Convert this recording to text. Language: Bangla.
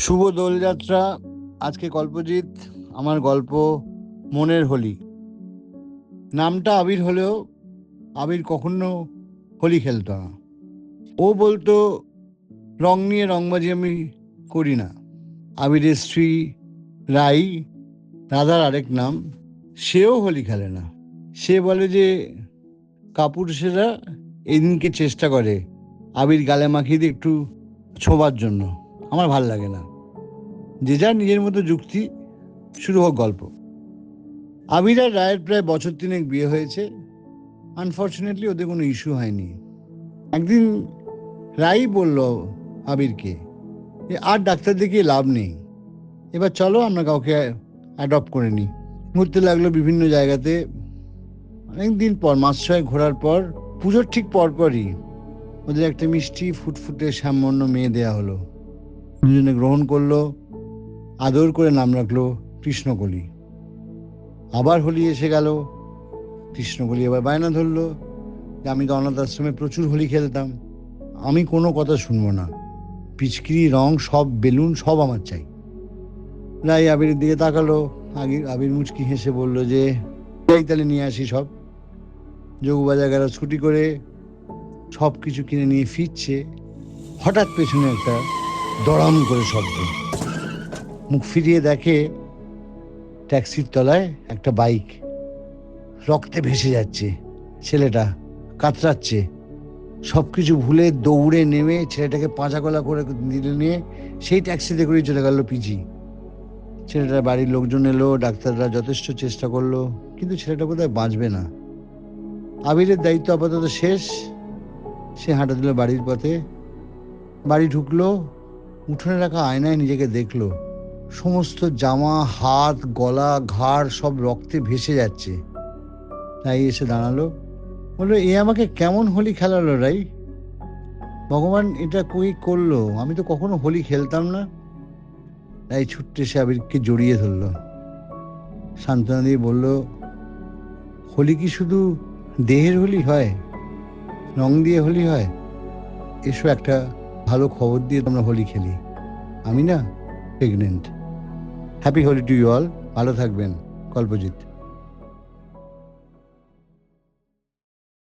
শুভ দোলযাত্রা। আজকে কল্পজিৎ আমার গল্প মনের হোলি। নামটা আবির হলেও আবির কখনো হোলি খেলতো না। ও বলতো রং নিয়ে রংবাজি আমি করি না। আবিরের স্ত্রী রাই, রাধার আরেক নাম, সেও হোলি খেলে না। সে বলে যে কাপুরুষেরা এই দিনকে চেষ্টা করে আবির গালে মাখিয়ে দিয়ে একটু ছোঁবার জন্য। আমার ভাল লাগে না। যে যার নিজের মতো যুক্তি, শুরু হোক গল্প। আবির আর রায়ের প্রায় বছর তিনেক বিয়ে হয়েছে। আনফর্চুনেটলি ওদের কোনো ইস্যু হয়নি। একদিন রাই বলল আবিরকে যে আর ডাক্তার দেখিয়ে লাভ নেই, এবার চলো আমরা কাউকে অ্যাডপ্ট করে নিই। ঘুরতে লাগলো বিভিন্ন জায়গাতে। অনেকদিন পর, মাস ছয় ঘোরার পর, পুজোর ঠিক পরপরই ওদের একটা মিষ্টি ফুটফুটে শ্যামবর্ণ মেয়ে দেয়া হলো। দুজনে গ্রহণ করলো, আদর করে নাম রাখলো কৃষ্ণকলি। আবার হোলি এসে গেল। কৃষ্ণকলি আবার বায়না ধরলো যে আমি তো অনাথ আশ্রমে প্রচুর হোলি খেলতাম, আমি কোনো কথা শুনবো না, পিচকিরি রং সব বেলুন সব আমার চাই। রাই আবিরের দিকে তাকালো। আবির মুচকি হেসে বলল যে এই তাহলে নিয়ে আসি সব। যোগবাজার গেল ছুটি করে, সব কিছু কিনে নিয়ে ফিরছে, হঠাৎ পেছনে একটা দড়াম করে শব্দ। মুখ ফিরিয়ে দেখে ট্যাক্সির তলায় একটা বাইক রক্তে ভেসে যাচ্ছে। ছেলেটা কাতরাচ্ছে। সব কিছু ভুলে দৌড়ে নেমে ছেলেটাকে পাঁচাগলা করে নিয়ে সেই ট্যাক্সিতে করেই চলে গেল পিজি। ছেলেটার বাড়ির লোকজন এলো, ডাক্তাররা যথেষ্ট চেষ্টা করলো, কিন্তু ছেলেটা বোধহয় বাঁচবে না। আবিরের দায়িত্ব আপাতত শেষ। সে হাঁটা দিল বাড়ির পথে। বাড়ি ঢুকলো, উঠোনে রাখা আয়নায় নিজেকে দেখলো। সমস্ত জামা, হাত, গলা, ঘাড় সব রক্তে ভেসে যাচ্ছে। রাই এসে দাঁড়ালো, বললো এ আমাকে কেমন হোলি খেলালো রাই? ভগবান এটা কই করলো? আমি তো কখনো হোলি খেলতাম না। রাই ছুট্টে এসে আবিরকে জড়িয়ে ধরলো, সান্ত্বনা দিয়ে বলল, হোলি কি শুধু দেহের হোলি হয়? রং দিয়ে হোলি হয়? এসো একটা ভালো খবর দিয়ে তোমরা হোলি খেলি। আমি না pregnant. Happy Holi to you all. ভালো থাকবেন। কল্পজিৎ।